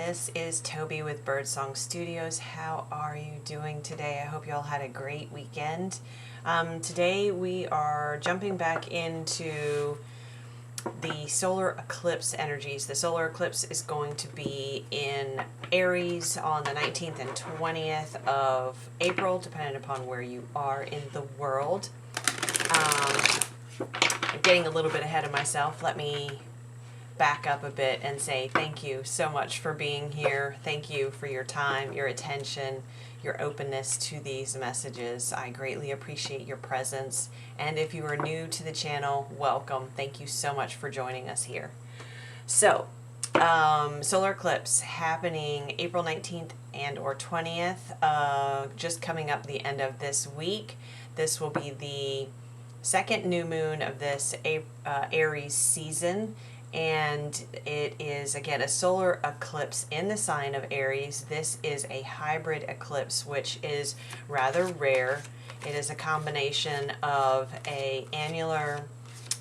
this is Toby with Birdsong Studios. How are you doing today? I hope you all had a great weekend. Today we are jumping back into the solar eclipse energies. The solar eclipse is going to be in Aries on the 19th and 20th of April, depending upon where you are in the world. I'm getting a little bit ahead of myself. Let me back up a bit and say thank you so much for being here. Thank you for your time, your attention, your openness to these messages. I greatly appreciate your presence. And if you are new to the channel, welcome. Thank you so much for joining us here. So, solar eclipse happening April 19th and or 20th, just coming up the end of this week. This will be the second new moon of this Aries season. And it is, again, a solar eclipse in the sign of Aries. This is a hybrid eclipse, which is rather rare. It is a combination of an annular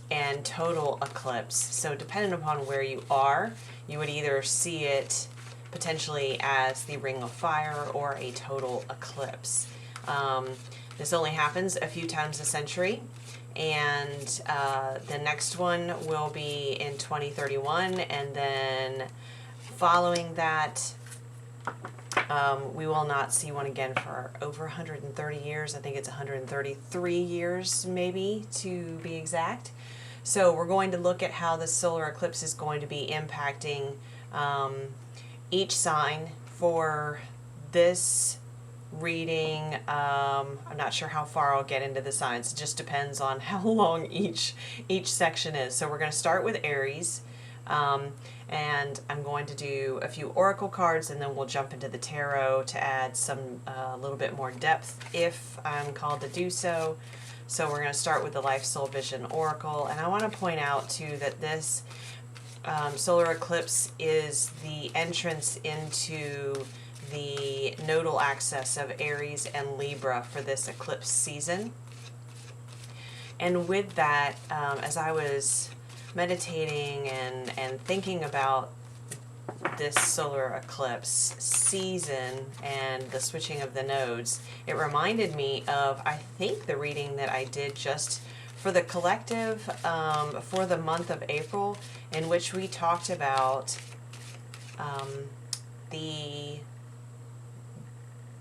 and total eclipse. So depending upon where you are, you would either see it potentially as the Ring of Fire or a total eclipse. This only happens a few times a century. And the next one will be in 2031, and then following that, we will not see one again for over 130 years. I think it's 133 years, maybe, to be exact. So we're going to look at how the solar eclipse is going to be impacting each sign for this reading. I'm not sure how far I'll get into the signs. It just depends on how long each section is. So we're going to start with Aries, and I'm going to do a few oracle cards, and then we'll jump into the tarot to add some a little bit more depth if I'm called to do so. So we're going to start with the Life Soul Vision Oracle, and I want to point out too that this solar eclipse is the entrance into the nodal axis of Aries and Libra for this eclipse season. And with that, as I was meditating and thinking about this solar eclipse season and the switching of the nodes, it reminded me of, I think, the reading that I did just for the collective for the month of April, in which we talked about the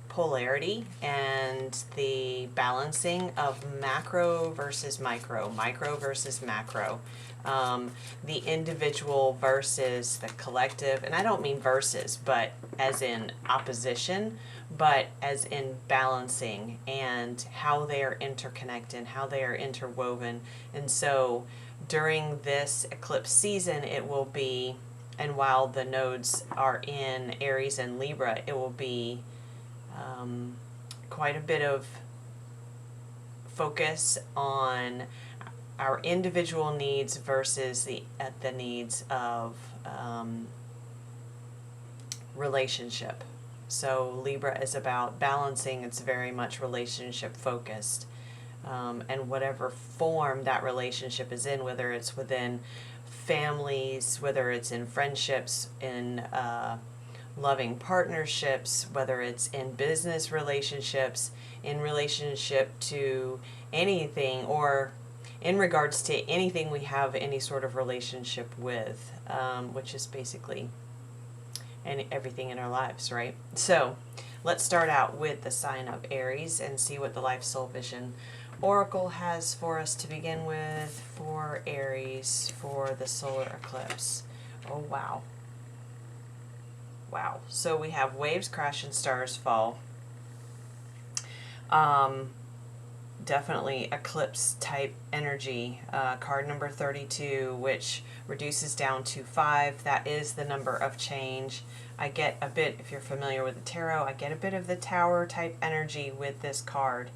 polarity and the balancing of macro versus micro, micro versus macro, the individual versus the collective. And I don't mean versus, but as in opposition, but as in balancing, and how they are interconnected, how they are interwoven. And so during this eclipse season, it will be, and while the nodes are in Aries and Libra, it will be quite a bit of focus on our individual needs versus the needs of relationship. So Libra is about balancing. It's very much relationship focused, and whatever form that relationship is in, whether it's within families, whether it's in friendships, in loving partnerships, whether it's in business relationships, in relationship to anything, or in regards to anything we have any sort of relationship with, which is basically everything in our lives, right? So let's start out with the sign of Aries and see what the Life Soul Vision Oracle has for us to begin with for Aries for the solar eclipse. Oh, wow. Wow. So we have waves crash and stars fall. Definitely eclipse type energy. Card number 32, which reduces down to 5. That is the number of change. I get a bit, if you're familiar with the tarot, I get a bit of the Tower type energy with this card.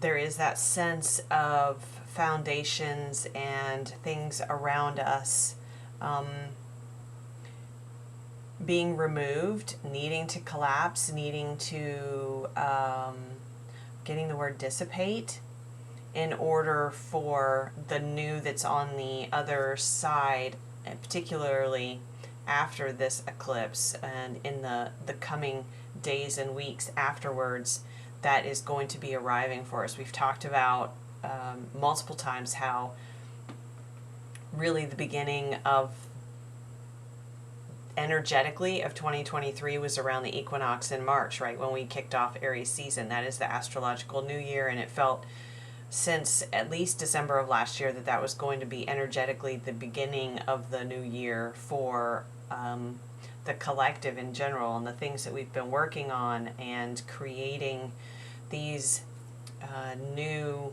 There is that sense of foundations and things around us being removed, needing to collapse, needing to, getting the word dissipate, in order for the new that's on the other side and particularly after this eclipse and in the coming days and weeks afterwards, that is going to be arriving for us. We've talked about multiple times how really the beginning of energetically of 2023 was around the equinox in March, right when we kicked off Aries season. That is the astrological new year, and it felt since at least December of last year that was going to be energetically the beginning of the new year for the collective in general, and the things that we've been working on and creating these new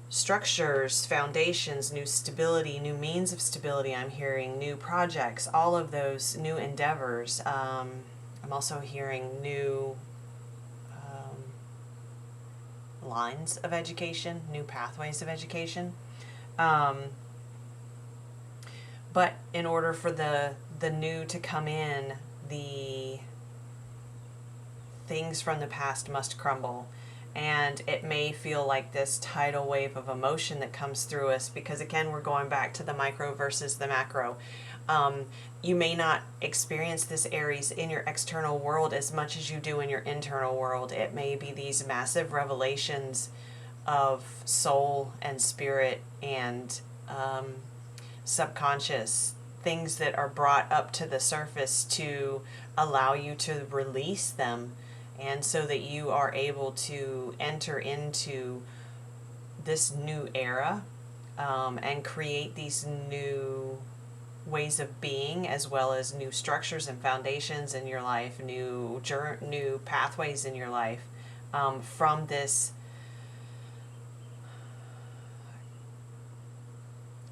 structures, foundations, new stability, new means of stability. I'm hearing new projects, all of those new endeavors. I'm also hearing new lines of education, new pathways of education. But in order for the new to come in, the things from the past must crumble. And it may feel like this tidal wave of emotion that comes through us, because again, we're going back to the micro versus the macro. You may not experience this, Aries, in your external world as much as you do in your internal world. It may be these massive revelations of soul and spirit and subconscious things that are brought up to the surface to allow you to release them, and so that you are able to enter into this new era and create these new ways of being, as well as new structures and foundations in your life, new pathways in your life from this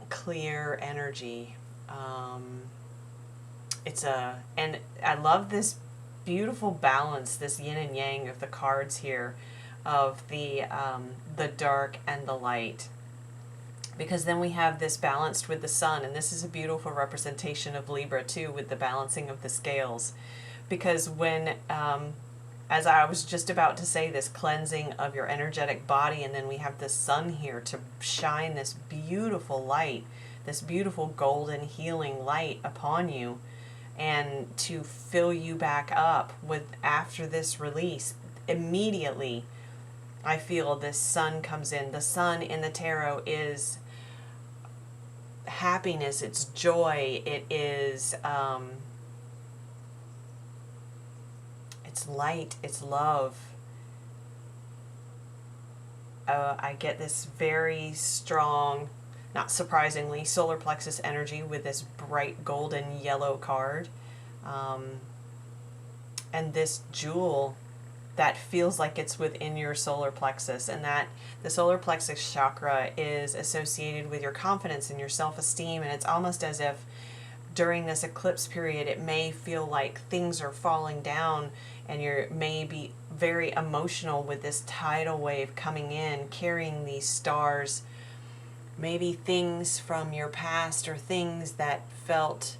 clear energy. And I love this beautiful balance, this yin and yang of the cards here, of the dark and the light, because then we have this balanced with the sun, and this is a beautiful representation of Libra too, with the balancing of the scales, because when as I was just about to say, this cleansing of your energetic body, and then we have the sun here to shine this beautiful light, this beautiful golden healing light upon you, and to fill you back up with, after this release, immediately I feel this sun comes in. The sun in the tarot is happiness, it's joy, it is it's light, it's love. I get this very strong, not surprisingly, solar plexus energy with this bright golden yellow card. And this jewel that feels like it's within your solar plexus, and that the solar plexus chakra is associated with your confidence and your self-esteem, and it's almost as if during this eclipse period it may feel like things are falling down, and you may be very emotional with this tidal wave coming in, carrying these stars, maybe things from your past or things that felt,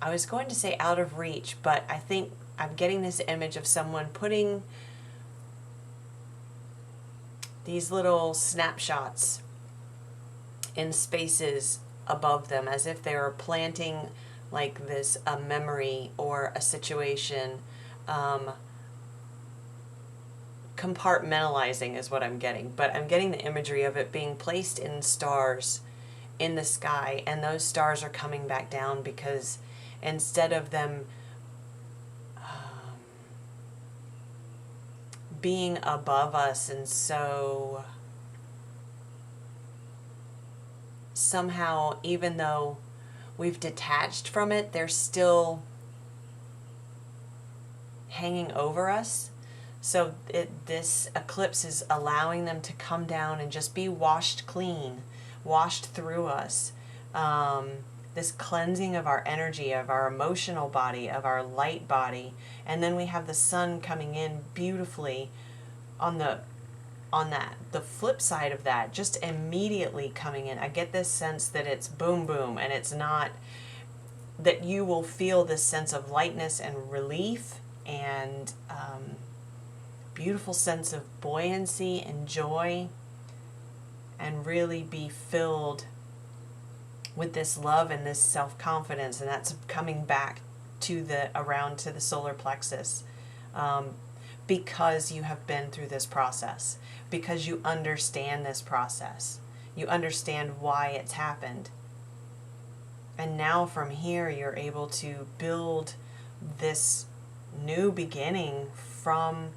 I was going to say out of reach, but I think I'm getting this image of someone putting these little snapshots in spaces above them, as if they were planting like this, a memory or a situation. Compartmentalizing is what I'm getting, but I'm getting the imagery of it being placed in stars in the sky, and those stars are coming back down because instead of them being above us, and so somehow, even though we've detached from it, they're still hanging over us. So this eclipse is allowing them to come down and just be washed clean, washed through us. This cleansing of our energy, of our emotional body, of our light body. And then we have the sun coming in beautifully on the flip side of that, just immediately coming in. I get this sense that it's boom boom, and it's not, that you will feel this sense of lightness and relief and beautiful sense of buoyancy and joy, and really be filled with this love and this self-confidence, and that's coming back to the around to the solar plexus, because you have been through this process, because you understand this process, you understand why it's happened, and now from here you're able to build this new beginning from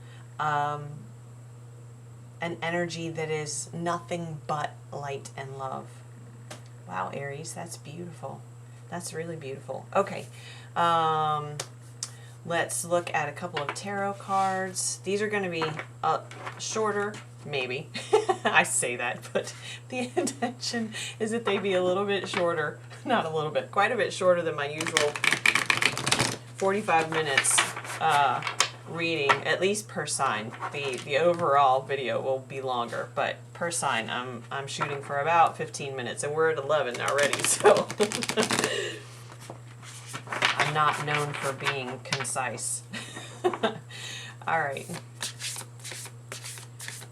an energy that is nothing but light and love. Wow, Aries, that's beautiful. That's really beautiful. Okay, let's look at a couple of tarot cards. These are going to be shorter, maybe. I say that, but the intention is that they be a little bit shorter. Not a little bit, quite a bit shorter than my usual 45 minutes reading, at least per sign. The overall video will be longer, but per sign I'm shooting for about 15 minutes, and we're at 11 already, so I'm not known for being concise. All right,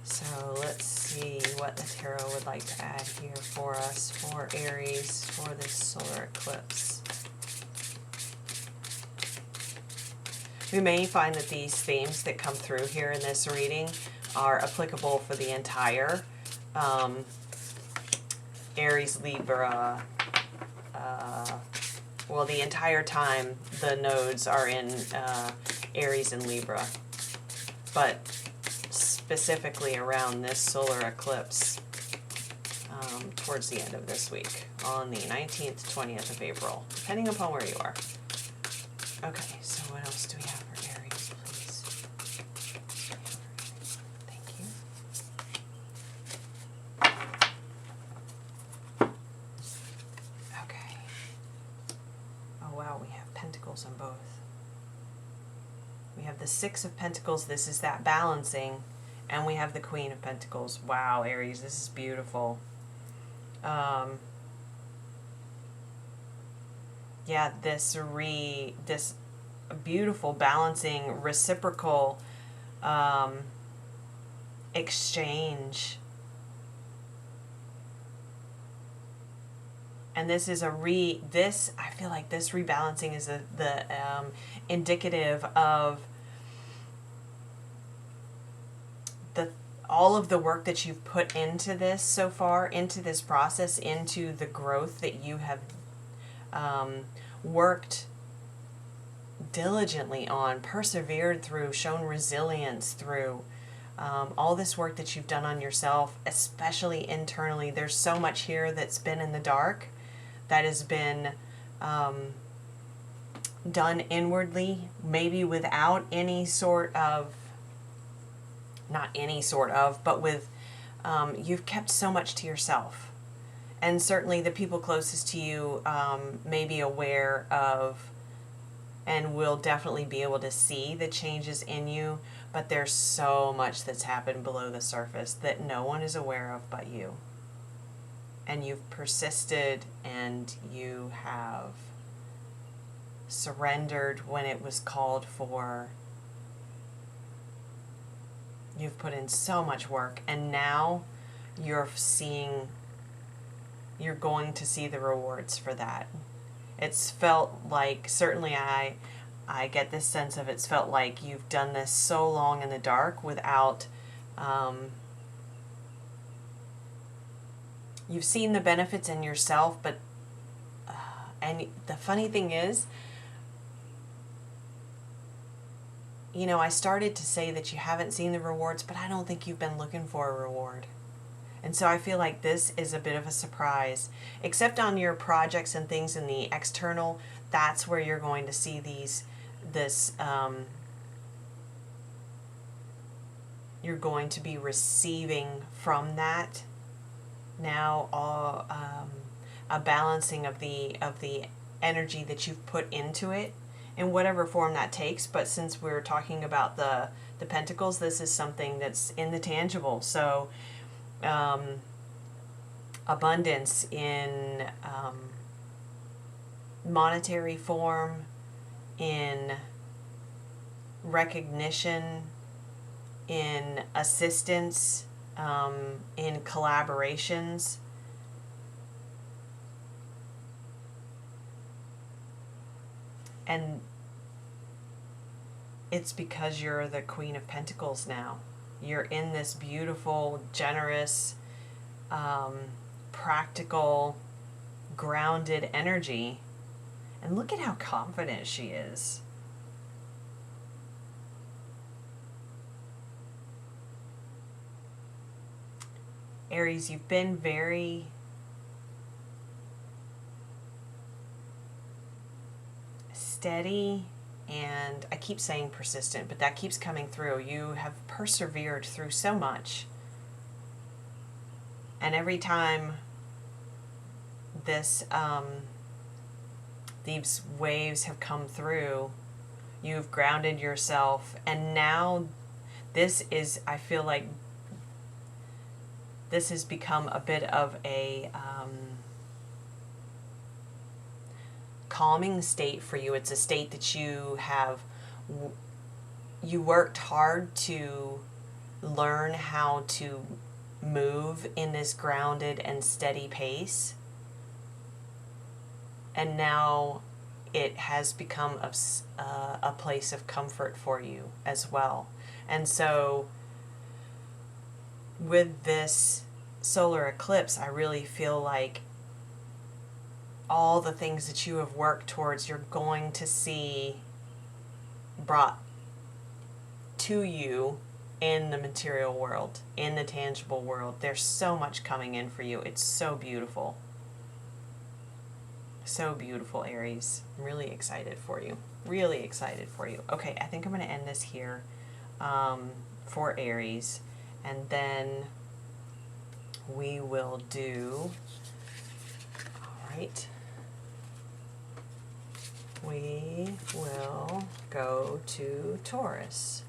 so let's see what the tarot would like to add here for us, for Aries, for this solar eclipse. We may find that these themes that come through here in this reading are applicable for the entire Aries, Libra, well, the entire time the nodes are in Aries and Libra, but specifically around this solar eclipse towards the end of this week on the 19th, 20th of April, depending upon where you are. Okay, so what else do we have for Aries, please? Thank you. Okay. Oh wow, we have Pentacles on both. We have the Six of Pentacles, this is that balancing, and we have the Queen of Pentacles. Wow, Aries, this is beautiful. Yeah, this beautiful balancing reciprocal exchange, and this is I feel like this rebalancing is the indicative of all of the work that you've put into this so far, into this process, into the growth that you have worked diligently on, persevered through, shown resilience through, all this work that you've done on yourself, especially internally. There's so much here that's been in the dark, that has been done inwardly, maybe without any sort of, not any sort of, but with, you've kept so much to yourself. And certainly the people closest to you may be aware of and will definitely be able to see the changes in you, but there's so much that's happened below the surface that no one is aware of but you. And you've persisted, and you have surrendered when it was called for. You've put in so much work, and now you're going to see the rewards for that. It's felt like, certainly I get this sense of, it's felt like you've done this so long in the dark without, you've seen the benefits in yourself, but, and the funny thing is, you know, I started to say that you haven't seen the rewards, but I don't think you've been looking for a reward. And so I feel like this is a bit of a surprise, except on your projects and things in the external. That's where you're going to see you're going to be receiving from that now a balancing of the energy that you've put into it, in whatever form that takes. But since we're talking about the Pentacles, this is something that's in the tangible. So abundance in monetary form, in recognition, in assistance, in collaborations. And it's because you're the Queen of Pentacles now. You're in this beautiful, generous, practical, grounded energy. And look at how confident she is. Aries, you've been very steady, and I keep saying persistent, but that keeps coming through. You have persevered through so much. And every time this these waves have come through, you've grounded yourself, and now this is, I feel like this has become a bit of a calming state for you. It's a state that you worked hard to learn how to move in this grounded and steady pace. And now it has become a place of comfort for you as well. And so with this solar eclipse, I really feel like all the things that you have worked towards, you're going to see brought to you in the material world, in the tangible world. There's so much coming in for you. It's so beautiful. So beautiful, Aries. I'm really excited for you. Really excited for you. Okay, I think I'm going to end this here for Aries. And then we will do, all right, we will go to Taurus.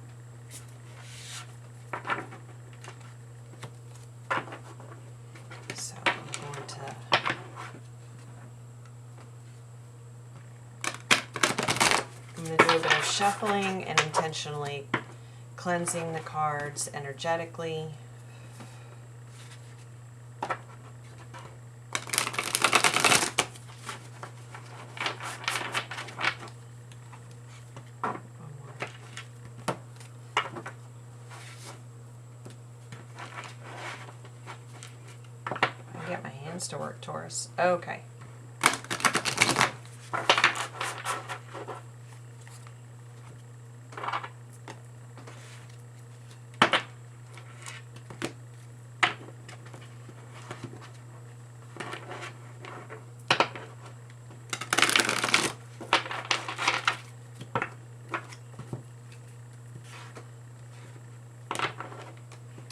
So I'm going to do a bit of shuffling and intentionally cleansing the cards energetically. I get my hands to work, Taurus. Okay.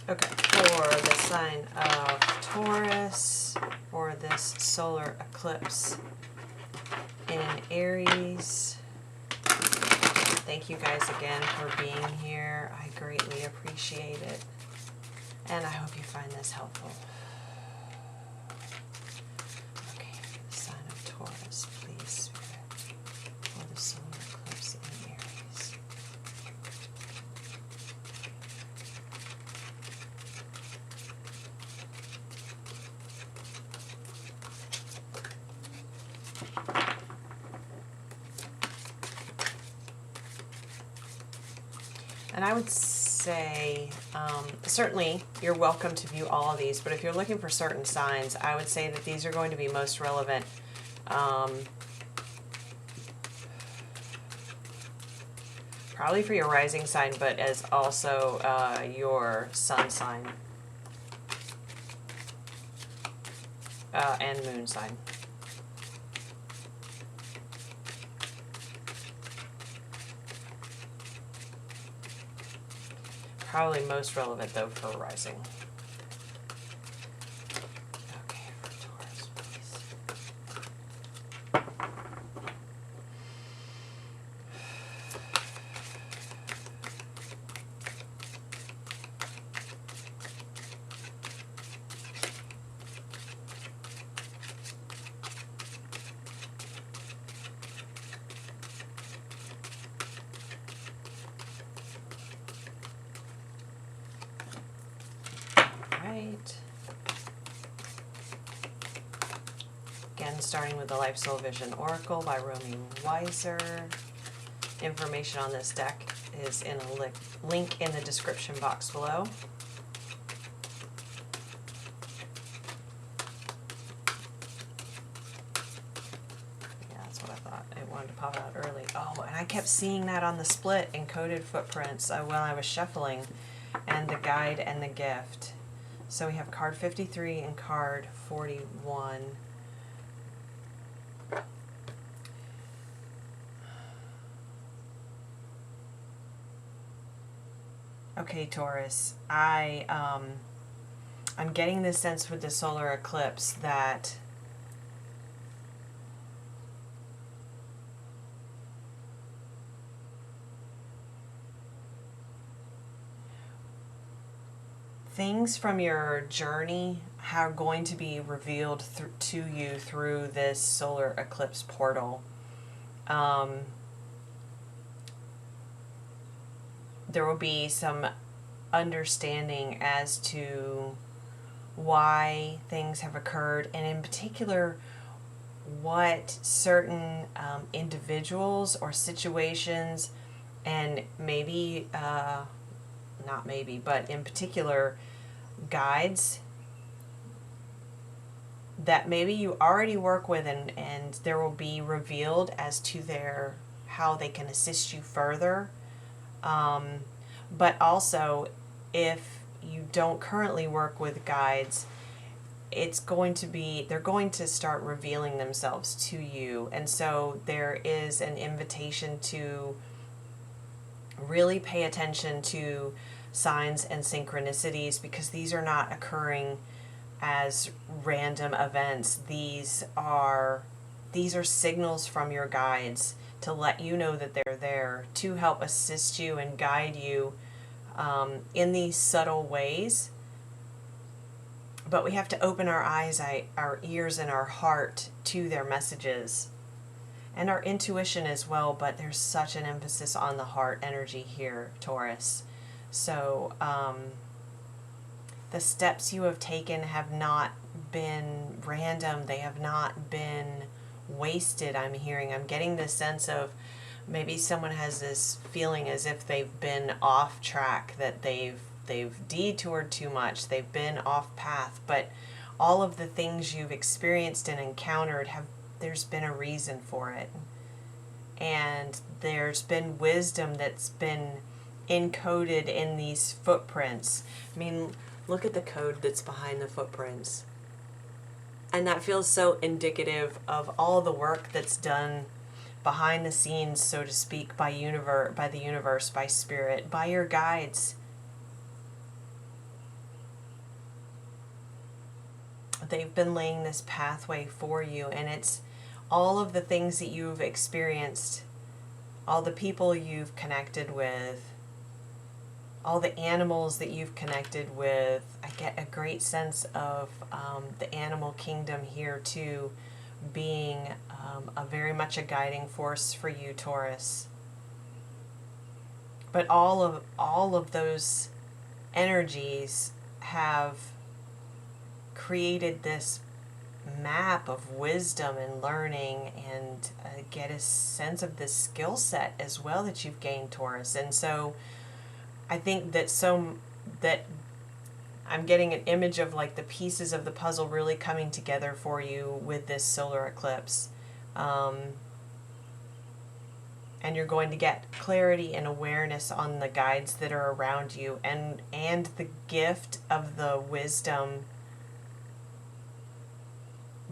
Okay, for the sign of Taurus, for this solar eclipse in Aries, thank you guys again for being here. I greatly appreciate it, and I hope you find this helpful. Okay, for the sign of Taurus, please, Spirit, for the solar eclipse in Aries. And I would say, certainly you're welcome to view all of these, but if you're looking for certain signs, I would say that these are going to be most relevant probably for your rising sign, but as also your sun sign and moon sign. Probably most relevant, though, for rising. Okay, for Taurus, please. again, starting with the Life Soul Vision Oracle by Romy Wyser. Information on this deck is in a link in the description box below. Yeah, that's what I thought. It wanted to pop out early. Oh, and I kept seeing that on the split, encoded footprints, while I was shuffling, and the guide and the gift. So we have card 53 and card 41. Okay, Taurus, I'm getting this sense with the solar eclipse that things from your journey are going to be revealed to you through this solar eclipse portal. There will be some understanding as to why things have occurred, and in particular what certain individuals or situations, and maybe not maybe, but in particular guides that maybe you already work with, and there will be revealed as to how they can assist you further. But also, if you don't currently work with guides, they're going to start revealing themselves to you. And so there is an invitation to really pay attention to signs and synchronicities, because these are not occurring as random events. These are signals from your guides to let you know that they're there, to help assist you and guide you in these subtle ways. But we have to open our eyes, our ears, and our heart to their messages, and our intuition as well. But there's such an emphasis on the heart energy here, Taurus. So the steps you have taken have not been random. They have not been wasted. I'm getting this sense of maybe someone has this feeling as if they've been off track, that they've detoured too much, they've been off path. But all of the things you've experienced and encountered, there's been a reason for it, and there's been wisdom that's been encoded in these footprints. I mean, look at the code that's behind the footprints. And that feels so indicative of all the work that's done behind the scenes, so to speak, by the universe, by spirit, by your guides. They've been laying this pathway for you, and it's all of the things that you've experienced, all the people you've connected with, all the animals that you've connected with. I get a great sense of the animal kingdom here too, being very much a guiding force for you, Taurus. But all of those energies have created this map of wisdom and learning, and get a sense of this skill set as well that you've gained, Taurus. And so I think that I'm getting an image of like the pieces of the puzzle really coming together for you with this solar eclipse. And you're going to get clarity and awareness on the guides that are around you, and the gift of the wisdom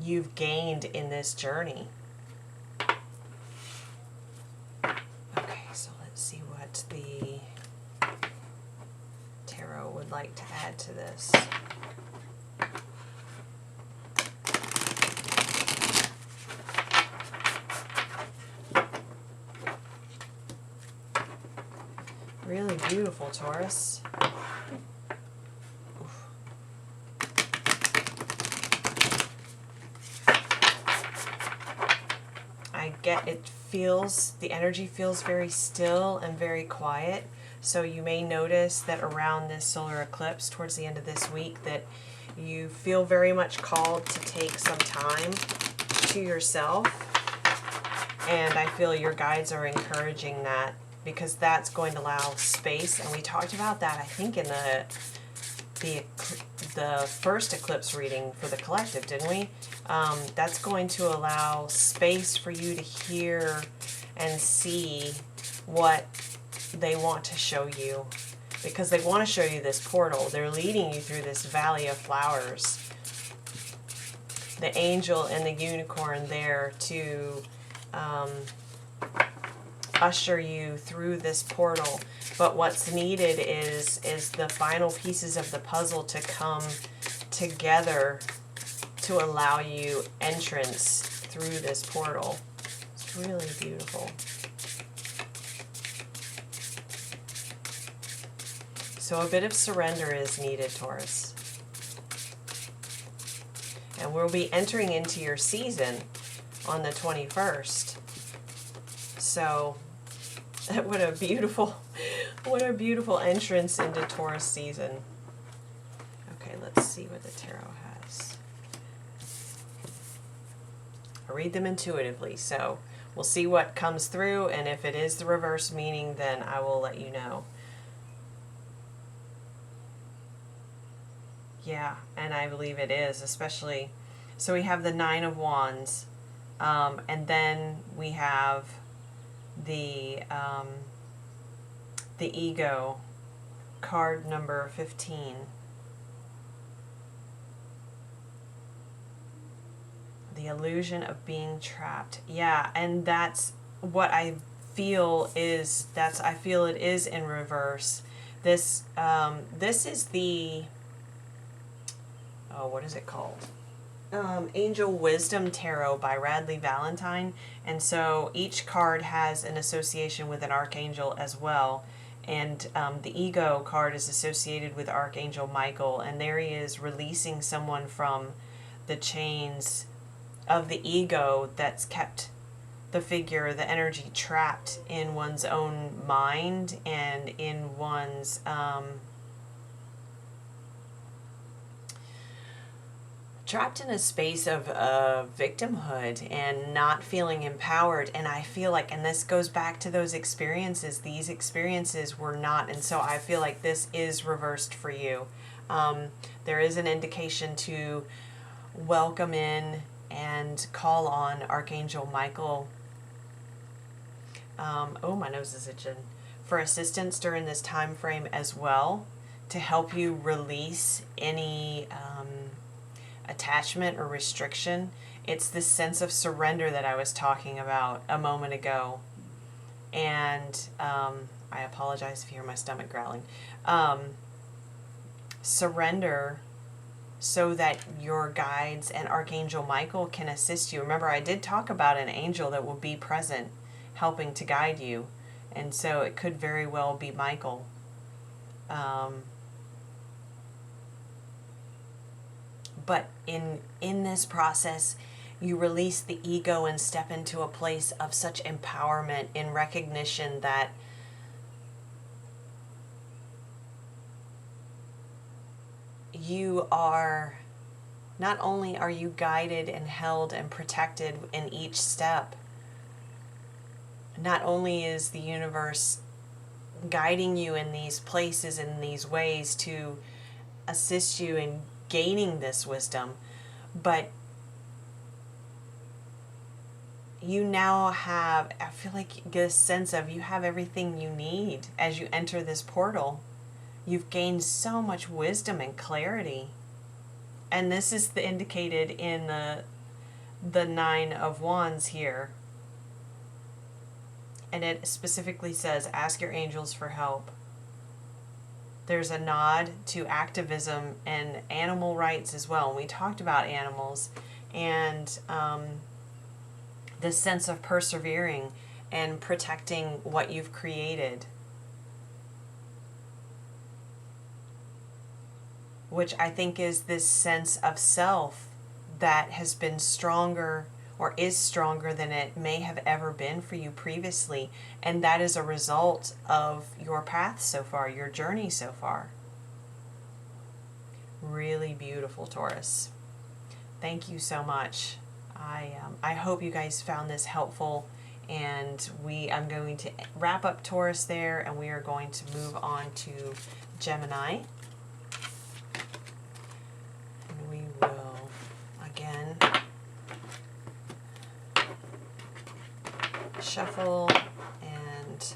you've gained in this journey. Okay, so let's see what the tarot would like to add to this. Really beautiful, Taurus. Oof. The energy feels very still and very quiet. So you may notice that around this solar eclipse, towards the end of this week, that you feel very much called to take some time to yourself. And I feel your guides are encouraging that, because that's going to allow space. And we talked about that, I think, in the first eclipse reading for the collective, didn't we? That's going to allow space for you to hear and see what they want to show you, because they want to show you this portal. They're leading you through this valley of flowers. The angel and the unicorn there to usher you through this portal. But what's needed is the final pieces of the puzzle to come together to allow you entrance through this portal. It's really beautiful. So a bit of surrender is needed, Taurus. And we'll be entering into your season on the 21st. So what a beautiful entrance into Taurus season. Okay, let's see what the tarot has. I read them intuitively, so we'll see what comes through, and if it is the reverse meaning, then I will let you know. Yeah, and I believe it is, especially, so we have the Nine of Wands, and then we have the Ego, card number 15. The illusion of being trapped. Yeah, and that's what I feel is, I feel it is in reverse. This is the, oh, what is it called? Angel Wisdom Tarot by Radley Valentine. And so each card has an association with an archangel as well. And the Ego card is associated with Archangel Michael. And there he is releasing someone from the chains of the ego that's kept the figure, the energy, trapped in one's own mind and in one's trapped in a space of victimhood and not feeling empowered. And I feel like, and this goes back to those experiences, these experiences were not, and so I feel like this is reversed for you. There is an indication to welcome in and call on Archangel Michael. Oh, my nose is itching. For assistance during this time frame as well, to help you release any attachment or restriction. It's this sense of surrender that I was talking about a moment ago. And I apologize if you hear my stomach growling. Surrender so that your guides and Archangel Michael can assist you. Remember, I did talk about an angel that will be present, helping to guide you. And so it could very well be Michael. But in this process, you release the ego and step into a place of such empowerment in recognition that you are, not only are you guided and held and protected in each step, not only is the universe guiding you in these places, in these ways to assist you in gaining this wisdom, but you now have, I feel like you get a sense of, you have everything you need as you enter this portal. You've gained so much wisdom and clarity. And this is indicated in the Nine of Wands here. And it specifically says, ask your angels for help. There's a nod to activism and animal rights as well. And we talked about animals and this sense of persevering and protecting what you've created, which I think is this sense of self that has been stronger or is stronger than it may have ever been for you previously. And that is a result of your path so far, your journey so far. Really beautiful, Taurus. Thank you so much. I hope you guys found this helpful, and I'm going to wrap up Taurus there, and we are going to move on to Gemini. And we will, again, shuffle and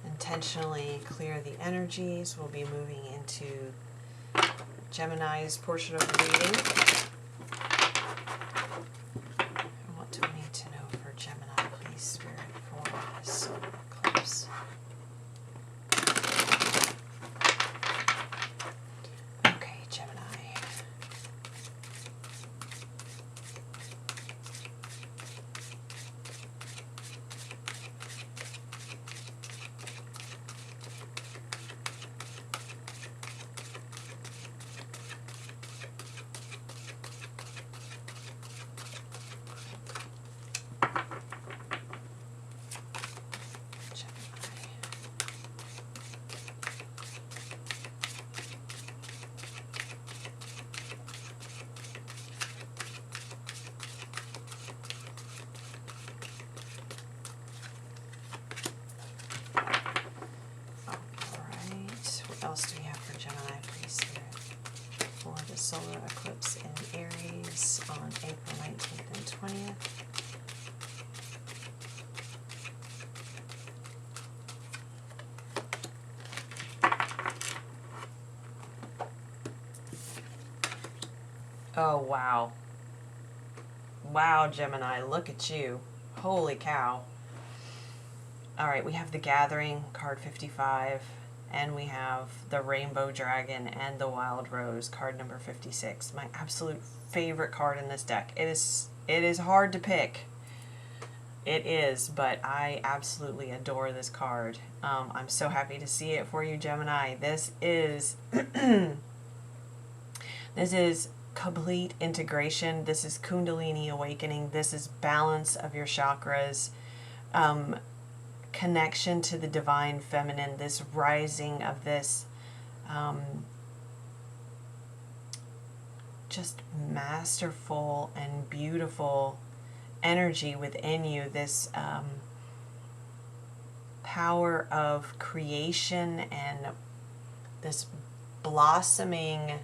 intentionally clear the energies. We'll be moving into Gemini's portion of the reading. What do we need to know for Gemini, please, Spirit, for this solar eclipse? Okay, Gemini. What else do we have for Gemini, please, Spirit, for the solar eclipse in Aries on April 19th and 20th? Oh, wow. Wow, Gemini, look at you. Holy cow. All right, we have the Gathering, card 55. And we have the Rainbow Dragon and the Wild Rose, card number 56. My absolute favorite card in this deck. It is hard to pick. It is, but I absolutely adore this card. I'm so happy to see it for you, Gemini. This is this is complete integration. This is Kundalini awakening. This is balance of your chakras. Connection to the divine feminine, this rising of this just masterful and beautiful energy within you, this power of creation and this blossoming,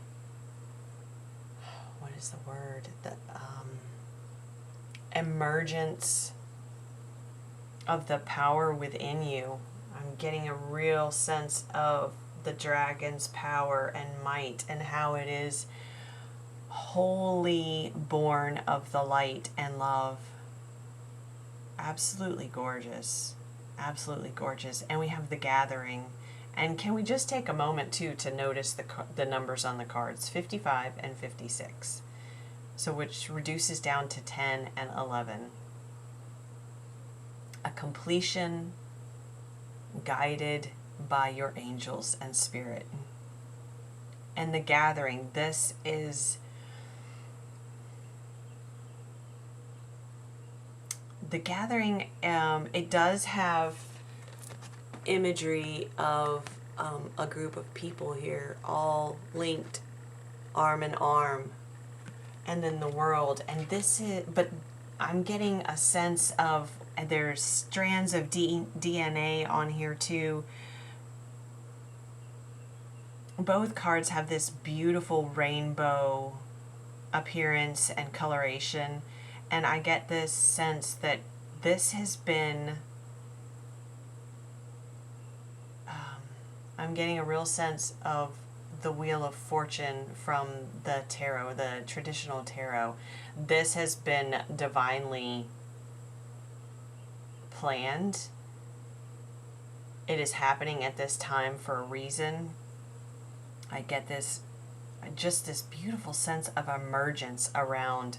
what is the word, the emergence of the power within you. I'm getting a real sense of the dragon's power and might, and how it is wholly born of the light and love. Absolutely gorgeous. Absolutely gorgeous. And we have the Gathering. And can we just take a moment too to notice the numbers on the cards, 55 and 56. So which reduces down to 10 and 11. A completion guided by your angels and spirit. And the Gathering, this is the Gathering. It does have imagery of a group of people here, all linked arm in arm, and then the world. And this is, but I'm getting a sense of, and there's strands of DNA on here too. Both cards have this beautiful rainbow appearance and coloration, and I get this sense that this has been, I'm getting a real sense of the Wheel of Fortune from the tarot, the traditional tarot. This has been divinely planned. It is happening at this time for a reason. I get this, just this beautiful sense of emergence around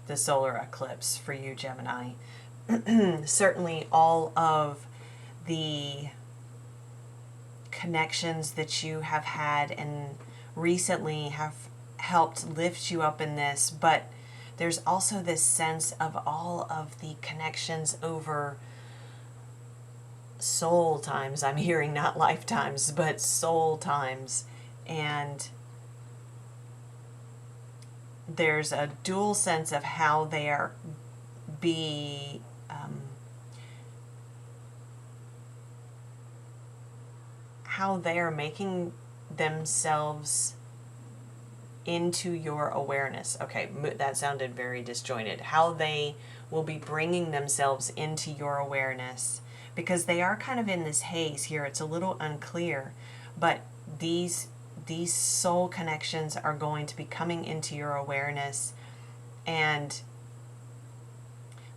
the solar eclipse for you, Gemini. Certainly all of the connections that you have had and recently have helped lift you up in this, but there's also this sense of all of the connections over soul times. I'm hearing not lifetimes, but soul times. And there's a dual sense of how they are be how they are making themselves into your awareness. Okay, that sounded very disjointed. How they will be bringing themselves into your awareness, because they are kind of in this haze here. It's a little unclear, but these soul connections are going to be coming into your awareness, and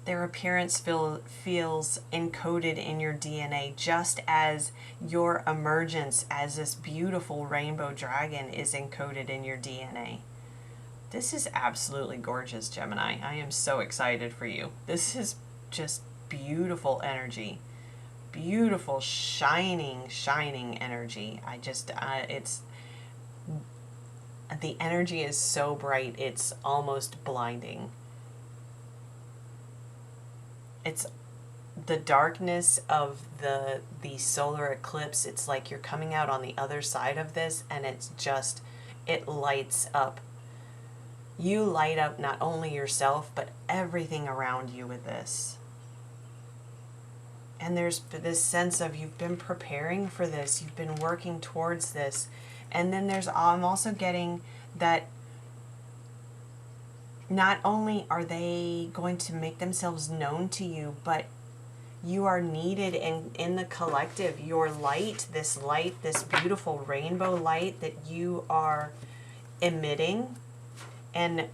their appearance feels encoded in your DNA, just as your emergence as this beautiful rainbow dragon is encoded in your DNA. This is absolutely gorgeous, Gemini. I am so excited for you. This is just beautiful energy. Beautiful, shining, shining energy. It's, the energy is so bright, it's almost blinding. It's the darkness of the solar eclipse. It's like you're coming out on the other side of this, and it's just, it lights up. You light up not only yourself, but everything around you with this. And there's this sense of, you've been preparing for this, you've been working towards this. And then I'm also getting that not only are they going to make themselves known to you, but you are needed in the collective. Your light, this beautiful rainbow light that you are emitting, and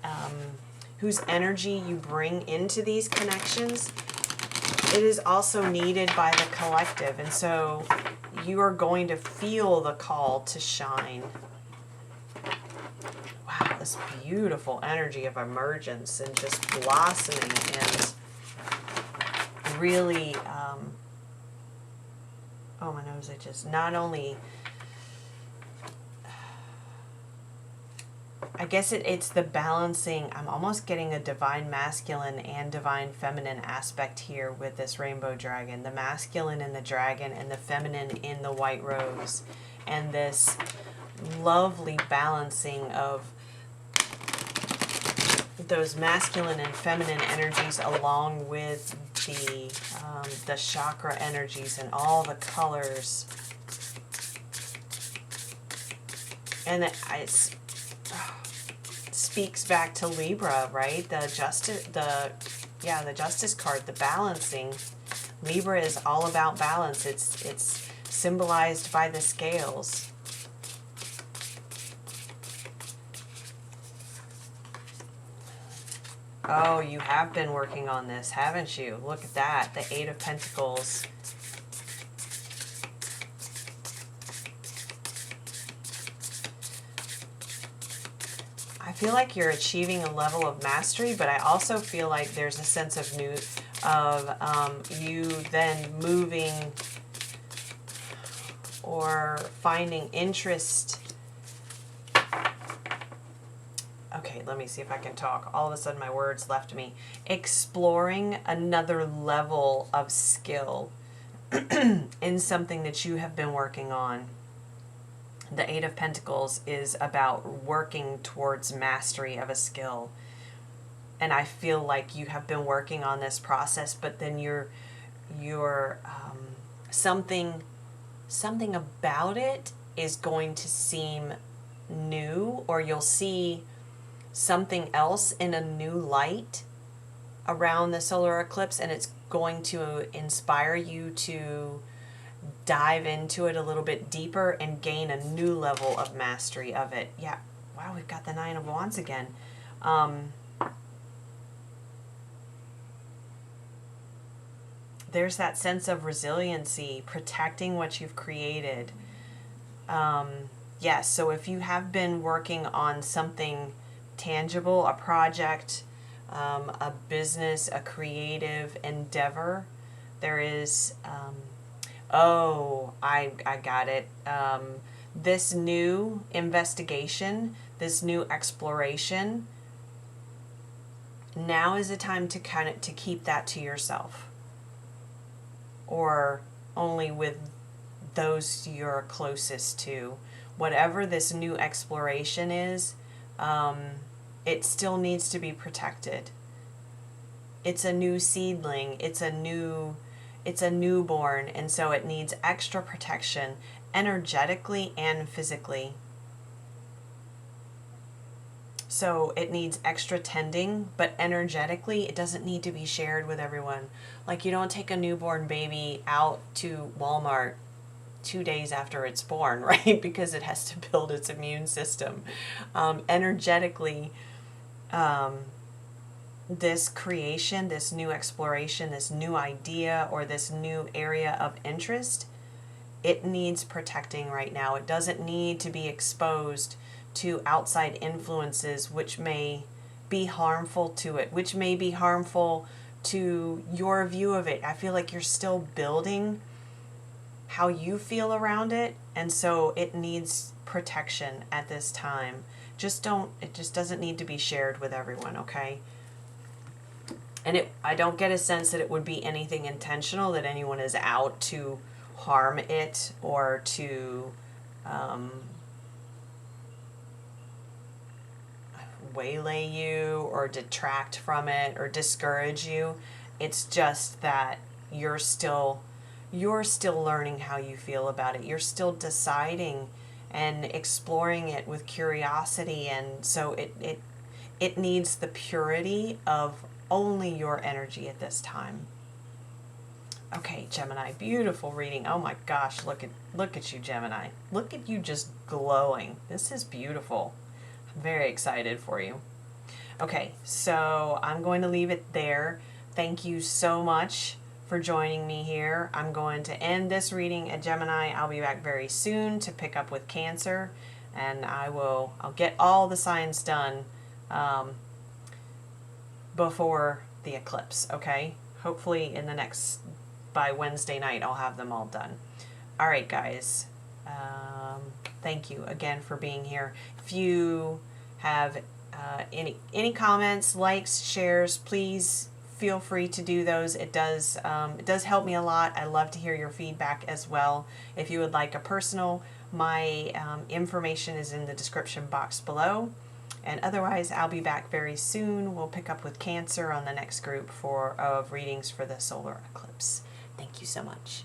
whose energy you bring into these connections, it is also needed by the collective. And so you are going to feel the call to shine. Wow, this beautiful energy of emergence and just blossoming, and really, oh my nose, it just not only, I guess it's the balancing. I'm almost getting a divine masculine and divine feminine aspect here with this rainbow dragon. The masculine in the dragon and the feminine in the white rose. And this lovely balancing of those masculine and feminine energies, along with the chakra energies and all the colors. And it speaks back to Libra, right? The justice card, the balancing. Libra is all about balance. It's symbolized by the scales. Oh, you have been working on this, haven't you? Look at that, the Eight of Pentacles. I feel like you're achieving a level of mastery, but I also feel like there's a sense of you then moving or finding interest. Okay, let me see if I can talk. All of a sudden my words left me. Exploring another level of skill in something that you have been working on. The Eight of Pentacles is about working towards mastery of a skill. And I feel like you have been working on this process, but then something about it is going to seem new, or you'll see something else in a new light around the solar eclipse, and it's going to inspire you to dive into it a little bit deeper and gain a new level of mastery of it. Yeah, wow, we've got the Nine of Wands again. There's that sense of resiliency, protecting what you've created. Yes, so if you have been working on something tangible, a project, a business, a creative endeavor, there is, oh, I got it. This new investigation, this new exploration, now is the time to to keep that to yourself, or only with those you're closest to. Whatever this new exploration is, it still needs to be protected. It's a new seedling, it's a newborn, and so it needs extra protection energetically and physically. So it needs extra tending, but energetically it doesn't need to be shared with everyone. Like, you don't take a newborn baby out to Walmart 2 days after it's born, right? Because it has to build its immune system. Energetically, this creation, this new exploration, this new idea, or this new area of interest, it needs protecting right now. It doesn't need to be exposed to outside influences which may be harmful to it, which may be harmful to your view of it. I feel like you're still building how you feel around it, and so it needs protection at this time. It just doesn't need to be shared with everyone, okay? And I don't get a sense that it would be anything intentional, that anyone is out to harm it or to waylay you or detract from it or discourage you. It's just that you're still learning how you feel about it. You're still deciding and exploring it with curiosity, and so it needs the purity of only your energy at this time. Okay, Gemini, beautiful reading. Oh my gosh, look at you, Gemini. Look at you just glowing. This is beautiful. I'm very excited for you. Okay, so I'm going to leave it there. Thank you so much for joining me here. I'm going to end this reading at Gemini. I'll be back very soon to pick up with Cancer, and I'll get all the signs done before the eclipse, okay? Hopefully by Wednesday night, I'll have them all done. All right, guys. Thank you again for being here. If you have any comments, likes, shares, please feel free to do those. It does help me a lot. I love to hear your feedback as well. If you would like a personal, my information is in the description box below. And otherwise, I'll be back very soon. We'll pick up with Cancer on the next group of readings for the solar eclipse. Thank you so much.